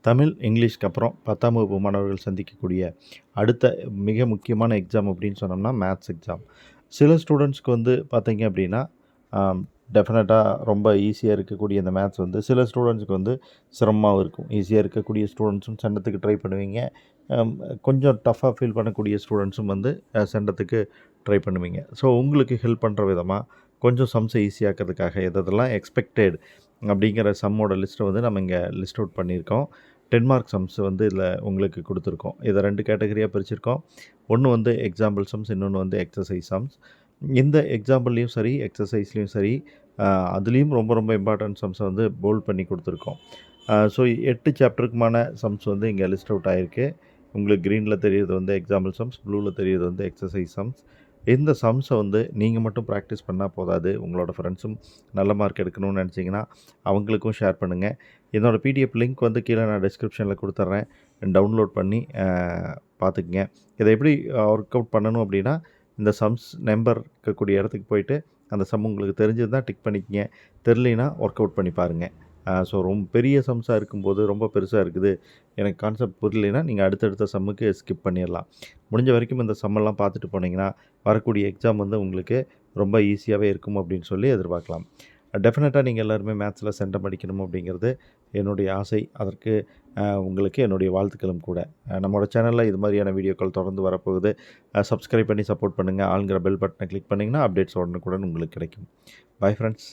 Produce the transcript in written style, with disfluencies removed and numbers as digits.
தமிழ், இங்கிலீஷ்க்கு அப்புறம் 10ஆம் வகுப்பு மாணவர்கள் சந்திக்கக்கூடிய அடுத்த மிக முக்கியமான எக்ஸாம் அப்படின்னு சொன்னோம்னா மேத்ஸ் எக்ஸாம். சில ஸ்டூடெண்ட்ஸ்க்கு வந்து பார்த்தீங்க அப்படின்னா, டெஃபினட்டாக ரொம்ப ஈஸியாக இருக்கக்கூடிய இந்த மேத்ஸ் வந்து சில ஸ்டூடெண்ட்ஸ்க்கு வந்து சிரமமாவும் இருக்கும். ஈஸியாக இருக்கக்கூடிய ஸ்டூடெண்ட்ஸும் செண்டத்துக்கு ட்ரை பண்ணுவீங்க. அம் கொஞ்சம் டஃப்பாக ஃபீல் பண்ணக்கூடிய ஸ்டூடெண்ட்ஸும் வந்து செண்டத்துக்கு ட்ரை பண்ணுவீங்க. ஸோ உங்களுக்கு ஹெல்ப் பண்ணுற விதமா கொஞ்சம் சம்ஸை ஈஸியாக்கிறதுக்காக எதெல்லாம் எக்ஸ்பெக்டட் அப்படிங்கிற சம்மோட லிஸ்ட்டை வந்து நம்ம இங்கே லிஸ்ட் அவுட் பண்ணியிருக்கோம். 10 மார்க் சம்ஸ் வந்து இதில் உங்களுக்கு கொடுத்துருக்கோம். இதை 2 கேட்டகரியாக பிரிச்சிருக்கோம். ஒன்று வந்து எக்ஸாம்பிள் சம்ஸ், இன்னொன்று வந்து எக்ஸசைஸ் சம்ஸ். இந்த எக்ஸாம்பிள்லேயும் சரி, எக்ஸசைஸ்லேயும் சரி, அதுலேயும் ரொம்ப ரொம்ப இம்பார்ட்டன்ட் சம்ஸை வந்து போல்ட் பண்ணி கொடுத்துருக்கோம். ஸோ 8 சாப்டருக்குமான சம்ஸ் வந்து இங்கே லிஸ்ட் அவுட் ஆகிருக்கு. உங்களுக்கு க்ரீனில் தெரியுறது வந்து எக்ஸாம்பிள் சம்ஸ், ப்ளூவில் தெரியுறது வந்து எக்ஸசைஸ் சம்ஸ். இந்த சம்ஸை வந்து நீங்கள் மட்டும் ப்ராக்டிஸ் பண்ணால் போதாது. உங்களோட ஃப்ரெண்ட்ஸும் நல்ல மார்க் எடுக்கணும்னு நினச்சிங்கன்னா அவங்களுக்கும் ஷேர் பண்ணுங்கள். என்னோடய பிடிஎஃப் லிங்க் வந்து கீழே நான் டிஸ்கிரிப்ஷனில் கொடுத்துட்றேன். டவுன்லோட் பண்ணி பார்த்துக்குங்க. இதை எப்படி ஒர்க் அவுட் பண்ணணும் அப்படின்னா, இந்த சம்ஸ் நம்பர் இருக்கக்கூடிய இடத்துக்கு போயிட்டு அந்த சம் உங்களுக்கு தெரிஞ்சதுன்னா டிக் பண்ணிக்கங்க. தெரிலினா ஒர்க் அவுட் பண்ணி பாருங்கள். ஸோ ரொம்ப பெரிய சம்ஸாக இருக்கும்போது, ரொம்ப பெருசாக இருக்குது, எனக்கு கான்செப்ட் புரியலைன்னா நீங்கள் அடுத்தடுத்த சம்முக்கு ஸ்கிப் பண்ணிடலாம். முடிஞ்ச வரைக்கும் இந்த சம்மெல்லாம் பார்த்துட்டு போனீங்கன்னா வரக்கூடிய எக்ஸாம் வந்து உங்களுக்கு ரொம்ப ஈஸியாகவே இருக்கும் அப்படின்னு சொல்லி எதிர்பார்க்கலாம். டெஃபினட்டாக நீங்கள் எல்லாருமே மேத்ஸில் சென்டம் அடிக்கணும் அப்படிங்கிறது என்னுடைய ஆசை. அதற்கு உங்களுக்கு என்னுடைய வாழ்த்துக்களும் கூட. நம்மளோட சேனலில் இது மாதிரியான வீடியோக்கள் தொடர்ந்து வரப்போகுது. சப்ஸ்கிரைப் பண்ணி சப்போர்ட் பண்ணுங்கள். ஆளுங்கிற பெல் பட்டனை கிளிக் பண்ணிங்கன்னா அப்டேட்ஸ் உடனுக்குடன் உங்களுக்கு கிடைக்கும். Bye friends.